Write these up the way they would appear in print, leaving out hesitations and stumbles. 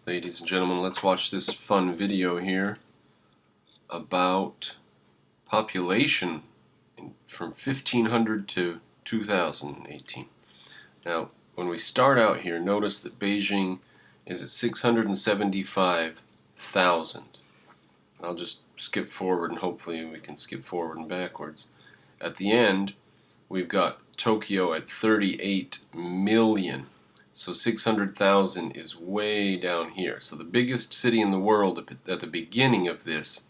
Ladies and gentlemen, let's watch this fun video here about population from 1500 to 2018. Now, when we start out here, notice that Beijing is at 675,000. I'll just skip forward and hopefully we can skip forward and backwards. At the end, we've got Tokyo at 38 million. So 600,000 is way down here. So the biggest city in the world at the beginning of this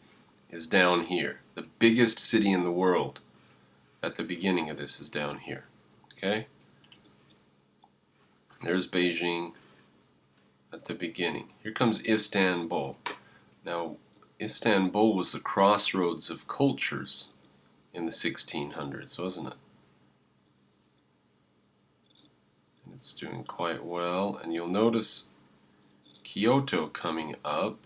is down here. The biggest city in the world at the beginning of this is down here. Okay? There's Beijing at the beginning. Here comes Istanbul. Now, Istanbul was the crossroads of cultures in the 1600s, wasn't it? And it's doing quite well. And you'll notice Kyoto coming up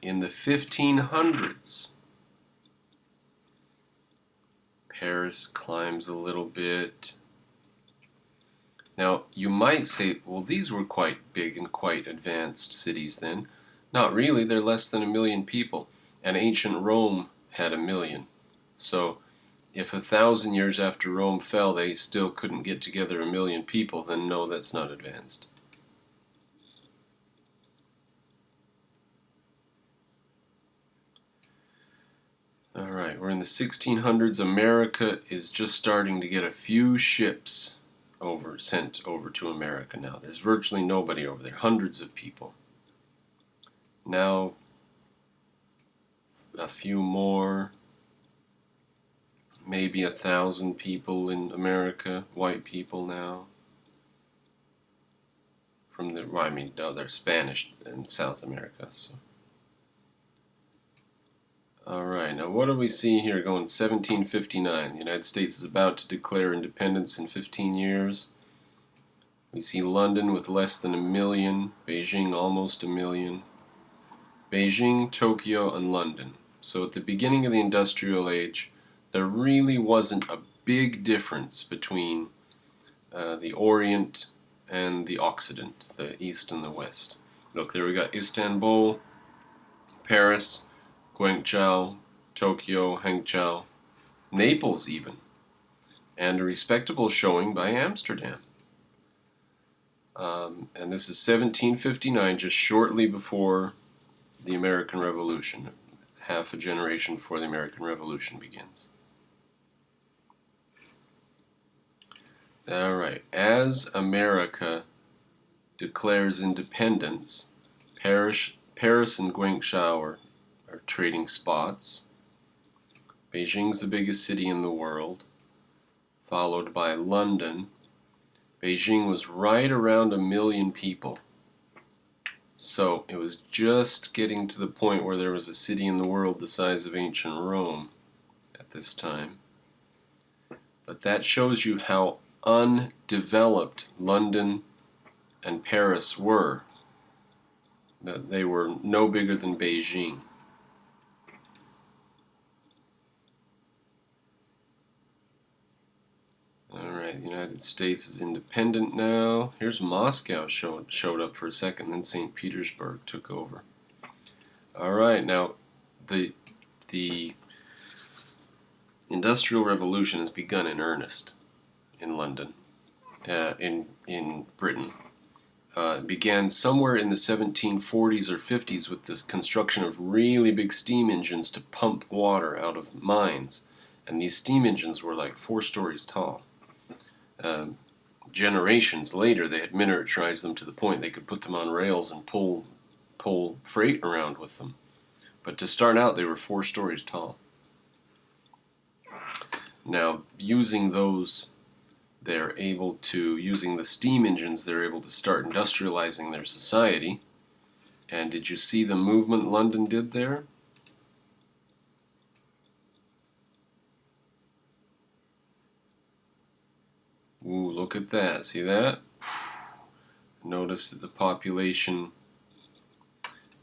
in the 1500s. Paris climbs a little bit. Now, you might say, well, these were quite big and quite advanced cities then. Not really, they're less than 1 million people. And ancient Rome had 1 million. So, if 1,000 years after Rome fell, they still couldn't get together 1 million people, then no, that's not advanced. Alright, we're in the 1600s. America is just starting to get a few ships sent over to America now. There's virtually nobody over there, hundreds of people. Now, a few more, maybe 1,000 people in America, white people now. No, they're Spanish in South America, so. Alright, now what do we see here going 1759? The United States is about to declare independence in 15 years. We see London with less than 1 million, Beijing almost 1 million. Beijing, Tokyo, and London. So at the beginning of the industrial age, there really wasn't a big difference between the Orient and the Occident, the East and the West. Look, there we got Istanbul, Paris, Guangzhou, Tokyo, Hangzhou, Naples even, and a respectable showing by Amsterdam. And this is 1759, just shortly before the American Revolution, half a generation before the American Revolution begins. Alright, as America declares independence, Paris and Guangzhou are trading spots. Beijing's the biggest city in the world, followed by London. Beijing was right around 1 million people. So it was just getting to the point where there was a city in the world the size of ancient Rome at this time. But that shows you how undeveloped London and Paris were. That they were no bigger than Beijing. Alright, the United States is independent now. Here's Moscow showed up for a second, then St. Petersburg took over. Alright, now the Industrial Revolution has begun in earnest in London, in Britain. It began somewhere in the 1740s or 50s with the construction of really big steam engines to pump water out of mines. And these steam engines were like 4 stories tall. Generations later, they had miniaturized them to the point they could put them on rails and pull freight around with them. But to start out, they were 4 stories tall. Now, using the steam engines, they're able to start industrializing their society. And did you see the movement London did there? Ooh, look at that. See that? Notice that the population...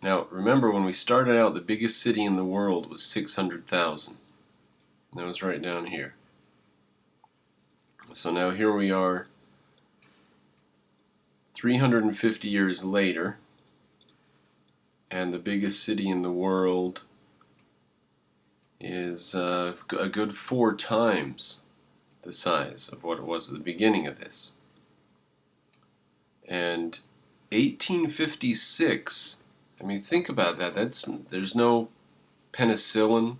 Now, remember when we started out, the biggest city in the world was 600,000. That was right down here. So now here we are 350 years later, and the biggest city in the world is a good 4 times the size of what it was at the beginning of this. And 1856, I mean, think about that. There's no penicillin.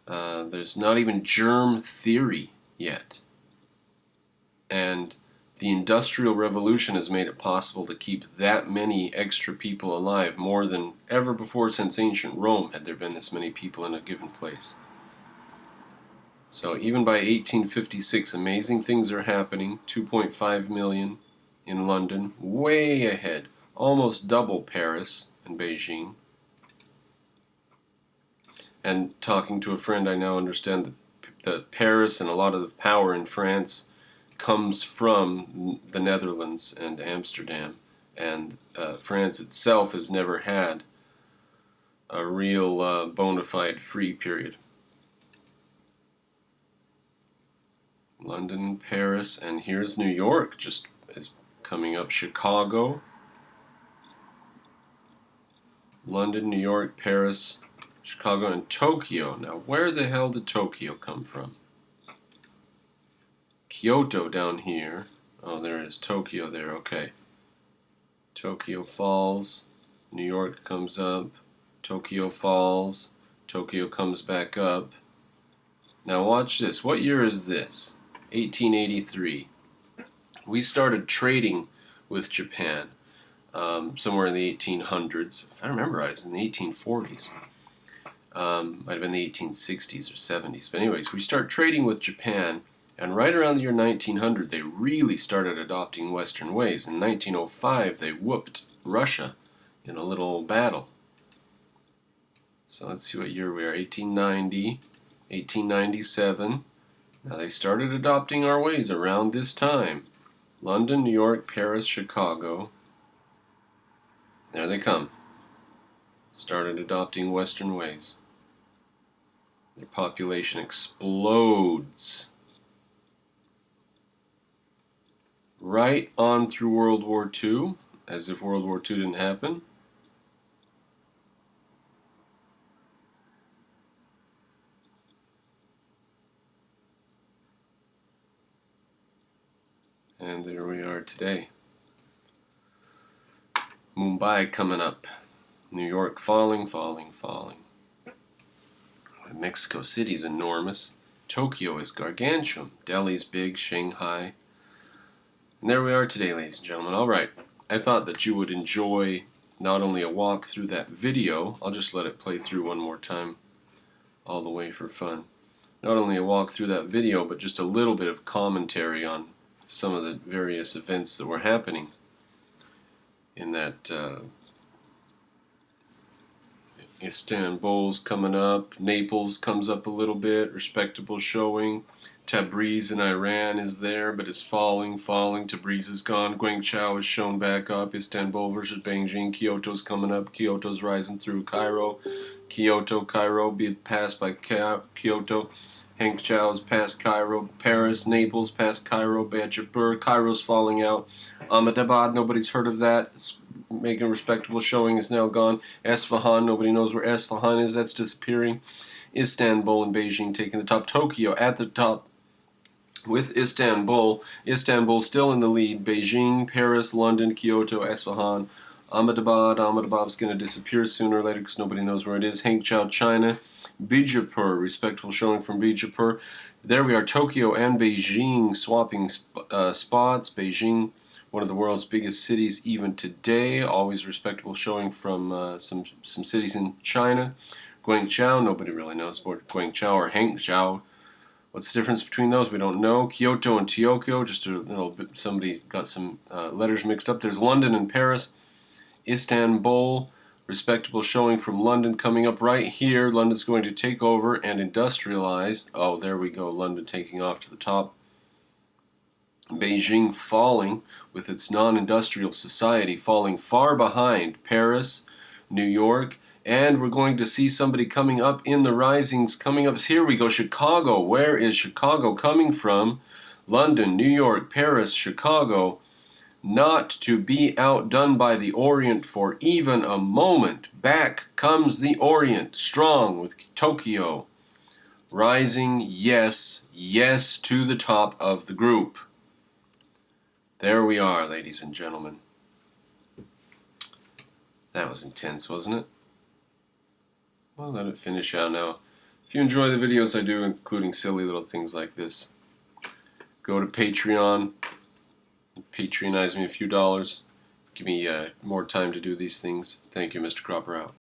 There's not even germ theory yet. And the Industrial Revolution has made it possible to keep that many extra people alive, more than ever before since ancient Rome had there been this many people in a given place. So even by 1856, amazing things are happening. 2.5 million in London, way ahead, almost double Paris and Beijing. And talking to a friend, I now understand that Paris and a lot of the power in France comes from the Netherlands and Amsterdam, and France itself has never had a real bona fide free period. London, Paris, and here's New York just is coming up. Chicago, London, New York, Paris, Chicago, and Tokyo. Now, where the hell did Tokyo come from? Kyoto down here. Oh, there is Tokyo there. Okay. Tokyo Falls. New York comes up. Tokyo Falls. Tokyo comes back up. Now watch this. What year is this? 1883. We started trading with Japan somewhere in the 1800s. If I remember right, it's in the 1840s. Might have been the 1860s or 70s. But anyways, we start trading with Japan, and right around the year 1900, they really started adopting Western ways. In 1905, they whooped Russia in a little battle. So let's see what year we are. 1890, 1897. Now they started adopting our ways around this time. London, New York, Paris, Chicago. There they come. Started adopting Western ways. Their population explodes. Right on through World War II, as if World War II didn't happen. And there we are today. Mumbai coming up. New York falling, falling, falling. Mexico City's enormous. Tokyo is gargantuan. Delhi's big. Shanghai. And there we are today, ladies and gentlemen. Alright, I thought that you would enjoy not only a walk through that video, I'll just let it play through one more time, all the way for fun. Not only a walk through that video, but just a little bit of commentary on some of the various events that were happening in that Istanbul's coming up, Naples comes up a little bit, respectable showing. Tabriz in Iran is there, but is falling. Tabriz is gone. Guangzhou is shown back up. Istanbul versus Beijing. Kyoto's coming up. Kyoto's rising through Cairo. Cairo be passed by Kyoto. Hangzhou's past Cairo. Paris, Naples past Cairo. Bijapur. Cairo's falling out. Ahmedabad, nobody's heard of that. It's making a respectable showing, is now gone. Esfahan, nobody knows where Esfahan is. That's disappearing. Istanbul and Beijing taking the top. Tokyo at the top with Istanbul. Istanbul still in the lead. Beijing, Paris, London, Kyoto, Esfahan, Ahmedabad. Ahmedabad's going to disappear sooner or later because nobody knows where it is. Hangzhou, China. Bijapur, respectful showing from Bijapur. There we are, Tokyo and Beijing swapping spots. Beijing, one of the world's biggest cities even today. Always respectable showing from some cities in China. Guangzhou, nobody really knows about Guangzhou or Hangzhou. What's the difference between those? We don't know. Kyoto and Tokyo, just a little bit, somebody got some letters mixed up. There's London and Paris. Istanbul, respectable showing from London coming up right here. London's going to take over and industrialize. Oh, there we go. London taking off to the top. Beijing falling with its non-industrial society, falling far behind Paris, New York, and we're going to see somebody coming up in the risings. Coming up, here we go, Chicago. Where is Chicago coming from? London, New York, Paris, Chicago. not to be outdone by the Orient for even a moment. Back comes the Orient, strong with Tokyo. Rising, yes, yes to the top of the group. There we are, ladies and gentlemen. That was intense, wasn't it? Well, let it finish out now. If you enjoy the videos I do, including silly little things like this, go to Patreon, patronize me a few dollars, give me more time to do these things. Thank you, Mr. Cropper out.